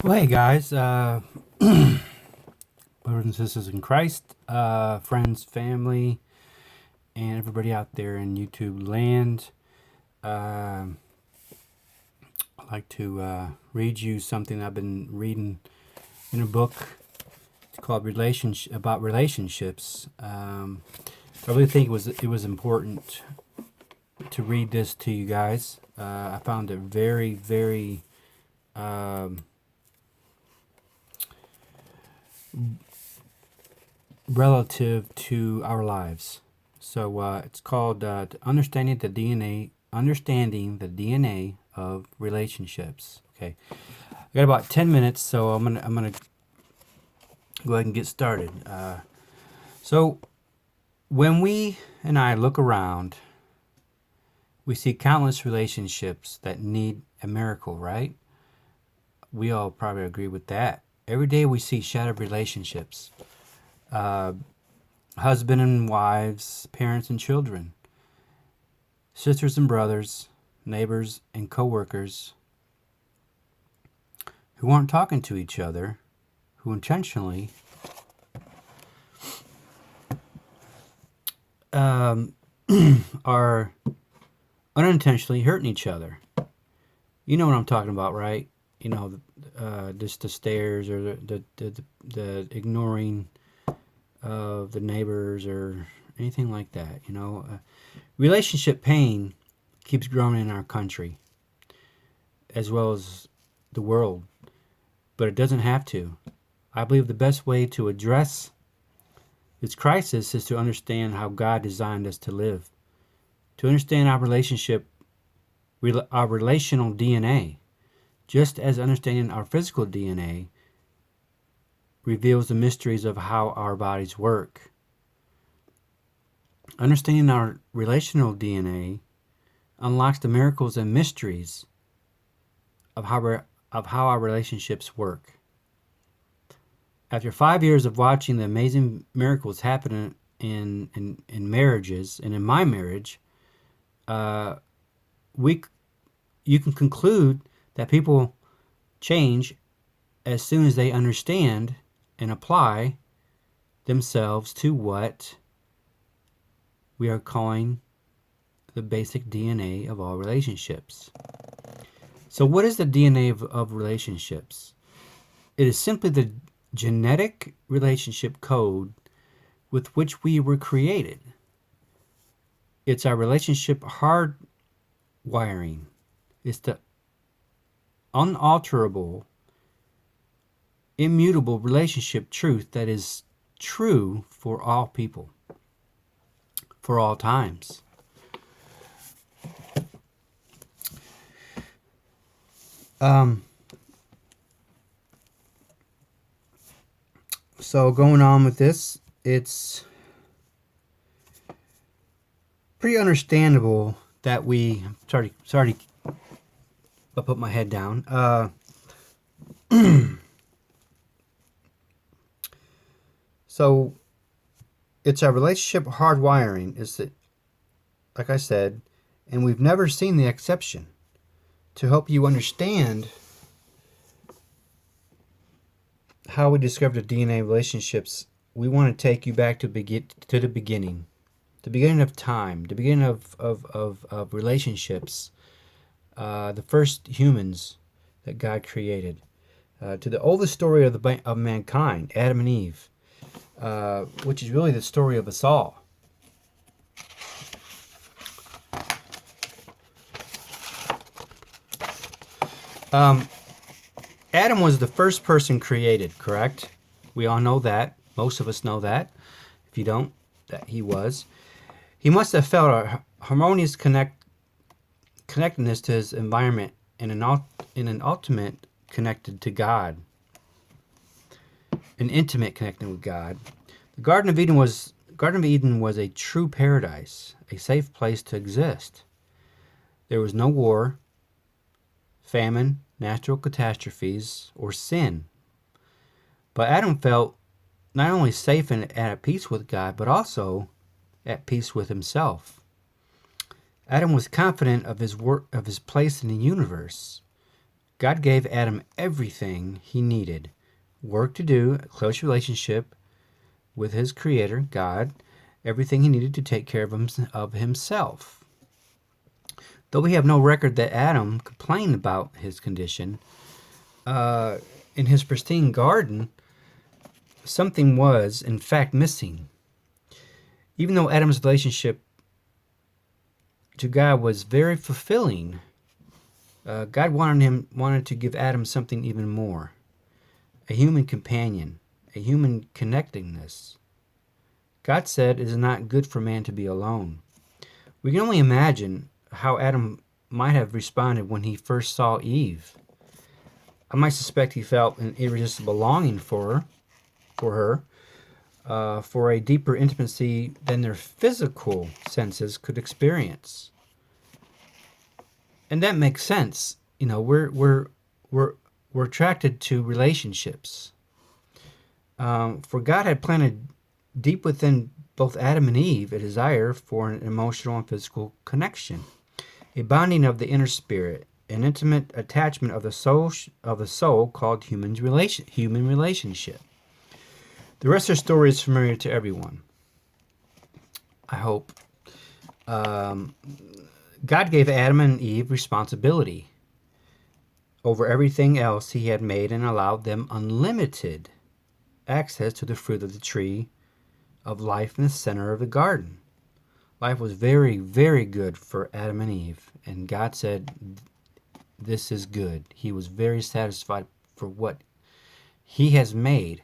Well, hey guys, brothers and sisters in Christ, friends, family, and everybody out there in YouTube land. I'd like to read you something I've been reading in a book. It's called "Relationship" about relationships. I really think it was important to read this to you guys. I found it very, very relative to our lives. So it's called understanding the DNA of relationships. Okay, I got about 10 minutes, so I'm gonna go ahead and get started. So when we and I look around, we see countless relationships that need a miracle, right? We all probably agree with that. Every day we see shattered relationships, uh, husband and wives, parents and children, sisters and brothers, neighbors and coworkers who aren't talking to each other, who intentionally um, are unintentionally hurting each other. You know what I'm talking about, right? You know, just the stares or the ignoring of the neighbors or anything like that. Relationship pain keeps growing in our country as well as the world, but it doesn't have to. I believe the best way to address this crisis is to understand how God designed us to live, to understand our relational DNA, just as understanding our physical DNA reveals the mysteries of how our bodies work. Understanding our relational DNA unlocks the miracles and mysteries of how our relationships work. After 5 years of watching the amazing miracles happen in marriages and in my marriage, uh, we you can conclude that people change as soon as they understand and apply themselves to what we are calling the basic DNA of all relationships. So, what is the DNA of relationships? It is simply the genetic relationship code with which we were created. It's our relationship hardwiring. It's the unalterable, immutable relationship truth that is true for all people, for all times. Um, so going on with this, it's pretty understandable that we sorry I put my head down. So it's our relationship hardwiring is that, like I said, and we've never seen the exception. To help you understand how we discovered the DNA relationships, we want to take you back to the beginning of time, the beginning of relationships, the first humans that God created, to the oldest story of mankind, Adam and Eve, which is really the story of us all. Um, Adam was the first person created, correct? We all know that. Most of us know that. If you don't, that he was. He must have felt a harmonious connectedness to his environment and in an ultimate connected to God, an intimate connection with God. The Garden of Eden was a true paradise, a safe place to exist. There was no war, famine, natural catastrophes, or sin. But Adam felt not only safe and at peace with God, but also at peace with himself. Adam was confident of his place in the universe, God gave Adam everything he needed: work to do, a close relationship with his creator, God, everything he needed to take care of himself. Though we have no record that Adam complained about his condition, in his pristine garden, something was, in fact, missing. Even though Adam's relationship to God was very fulfilling, God wanted to give Adam something even more: a human companion, a human connectedness. God said it is not good for man to be alone. We can only imagine how Adam might have responded when he first saw Eve. I might suspect he felt an irresistible longing for her, for a deeper intimacy than their physical senses could experience. And that makes sense. You know, we're attracted to relationships. For God had planted deep within both Adam and Eve a desire for an emotional and physical connection, a bonding of the inner spirit, an intimate attachment of the soul called human relationship. The rest of the story is familiar to everyone, I hope. God gave Adam and Eve responsibility over everything else he had made and allowed them unlimited access to the fruit of the tree of life in the center of the garden. Life was very, very good for Adam and Eve, and God said, this is good. He was very satisfied for what he has made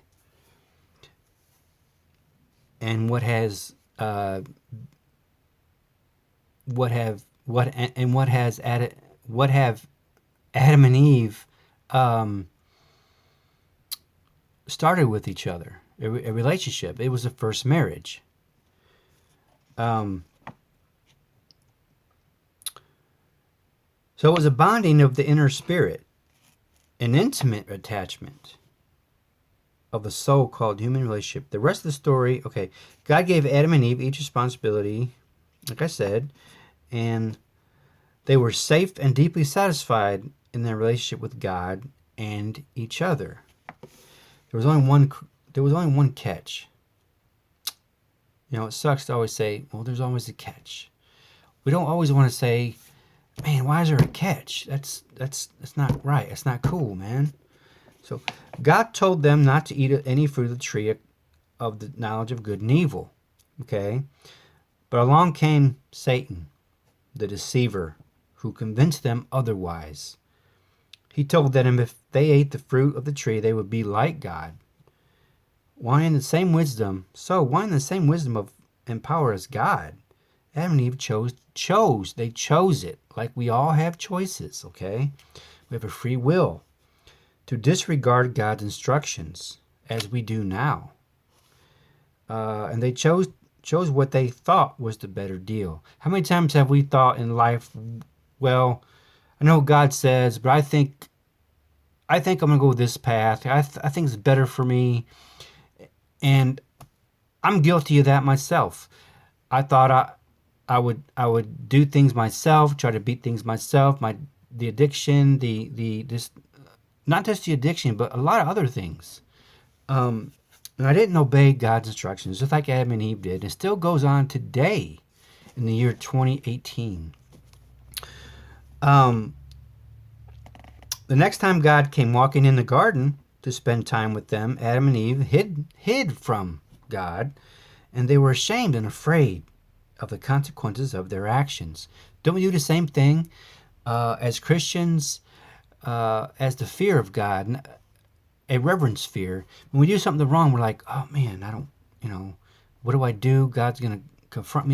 and what has Adam and Eve started with each other, a relationship. It was a first marriage. So it was a bonding of the inner spirit, an intimate attachment of the soul called human relationship. The rest of the story, okay, God gave Adam and Eve each responsibility, like I said, and they were safe and deeply satisfied in their relationship with God and each other. There was only one catch. You know, it sucks to always say, well, there's always a catch. We don't always want to say, man, why is there a catch? That's not right. That's not cool, man. So God told them not to eat any fruit of the tree of the knowledge of good and evil. Okay? But along came Satan, the deceiver, who convinced them otherwise. He told them if they ate the fruit of the tree, they would be like God. Why in the same wisdom of and power as God? Adam and Eve chose. They chose it, like we all have choices, okay? We have a free will to disregard God's instructions, as we do now. And they chose what they thought was the better deal. How many times have we thought in life, well, I know God says, but I think I'm going to go this path. I think it's better for me. And I'm guilty of that myself. I thought I would do things myself, try to beat things myself, the addiction, this, not just the addiction, but a lot of other things. And I didn't obey God's instructions, just like Adam and Eve did. It still goes on today in the year 2018. The next time God came walking in the garden to spend time with them, Adam and Eve hid from God, and they were ashamed and afraid of the consequences of their actions. Don't we do the same thing as Christians, as the fear of God, a reverence fear? When we do something wrong, we're like, oh man, I don't, what do I do? God's going to confront me